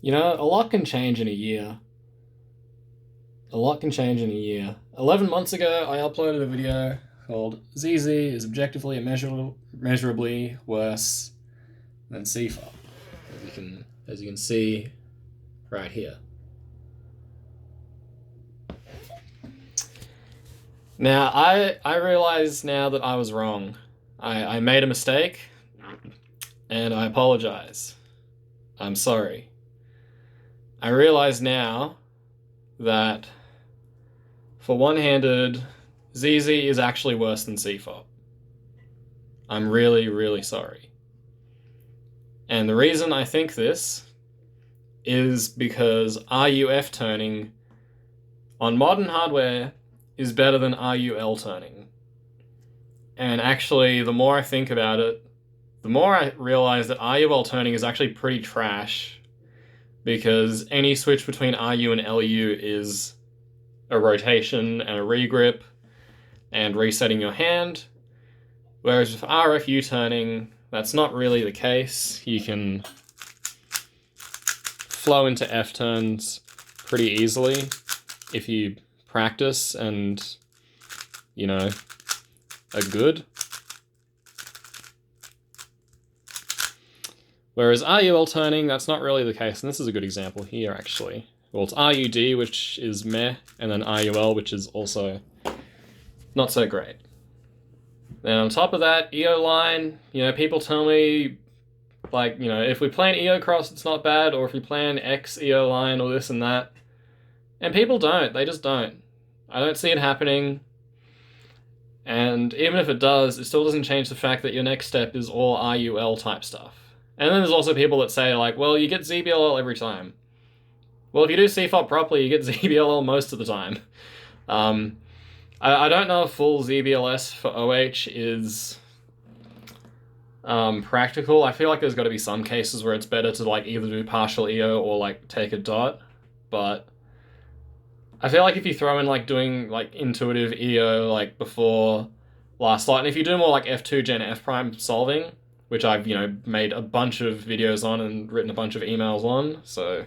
You know, a lot can change in a year. A lot can change in a year. 11 months ago, I uploaded a video called ZZ is objectively and measurably worse than CFOP, as you can see right here. Now, I realize now that I was wrong. I made a mistake, and I apologize. I'm sorry. I realize now that for one-handed, ZZ is actually worse than CFOP. I'm really, really sorry. And the reason I think this is because RUF turning on modern hardware is better than RUL turning. And actually, the more I think about it, the more I realize that RUL turning is actually pretty trash, because any switch between RU and LU is a rotation and a regrip and resetting your hand, whereas with RFU turning, that's not really the case. You can flow into F turns pretty easily if you practice and, you know, are good. Whereas RUL turning, that's not really the case, and this is a good example here, actually. Well, it's RUD, which is meh, and then RUL, which is also not so great. Then on top of that, EO line, you know, people tell me, like, you know, if we play an EO cross, it's not bad, or if we play an X EO line, or this and that. And people don't, they just don't. I don't see it happening. And even if it does, it still doesn't change the fact that your next step is all RUL type stuff. And then there's also people that say, like, well, you get ZBLL every time. Well, if you do CFOP properly, you get ZBLL most of the time. I don't know if full ZBLS for OH is practical. I feel like there's got to be some cases where it's better to like either do partial EO or like take a dot. But I feel like if you throw in like doing like intuitive EO like before last light, and if you do more like F2 Gen F prime solving, which I've, you know, made a bunch of videos on and written a bunch of emails on, so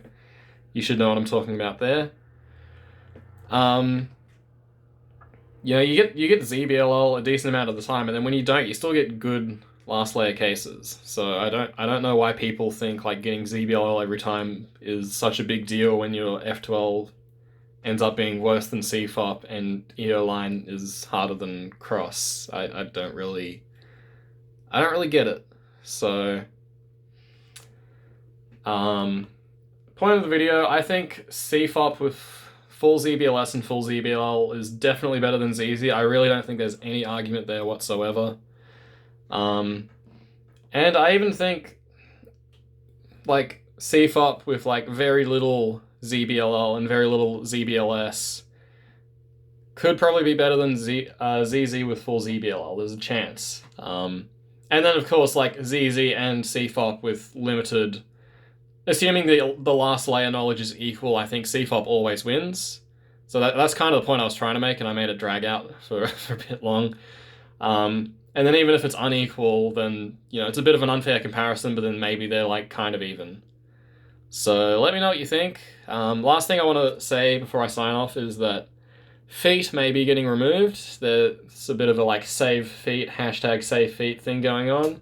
you should know what I'm talking about there. You know, you get ZBLL a decent amount of the time, and then when you don't, you still get good last layer cases. So I don't know why people think like getting ZBLL every time is such a big deal when your F12 ends up being worse than CFOP and EO line is harder than cross. I don't really get it. So point of the video, I think CFOP with full ZBLS and full ZBL is definitely better than ZZ. I really don't think there's any argument there whatsoever. And I even think like CFOP with like very little ZBLL and very little ZBLS could probably be better than ZZ with full ZBLL. There's a chance. And then of course like ZZ and CFOP with limited, assuming the last layer knowledge is equal, I think CFOP always wins. So that's kind of the point I was trying to make, and I made it drag out for a bit long. And then even if it's unequal, then, you know, it's a bit of an unfair comparison, but then maybe they're like kind of even. So let me know what you think. Last thing I want to say before I sign off is that feet may be getting removed. There's a bit of a like save feet, hashtag save feet thing going on.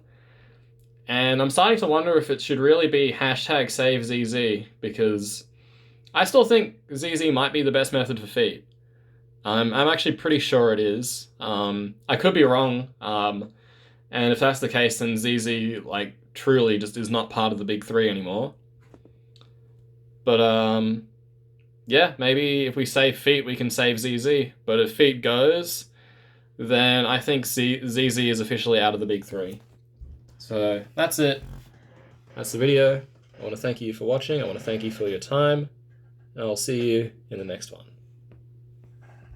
And I'm starting to wonder if it should really be hashtag save ZZ, because I still think ZZ might be the best method for feet. I'm actually pretty sure it is. I could be wrong. And if that's the case, then ZZ like truly just is not part of the big three anymore. But yeah, maybe if we save feet, we can save ZZ. But if feet goes, then I think ZZ is officially out of the big three. So that's it. That's the video. I want to thank you for watching. I want to thank you for your time. And I'll see you in the next one.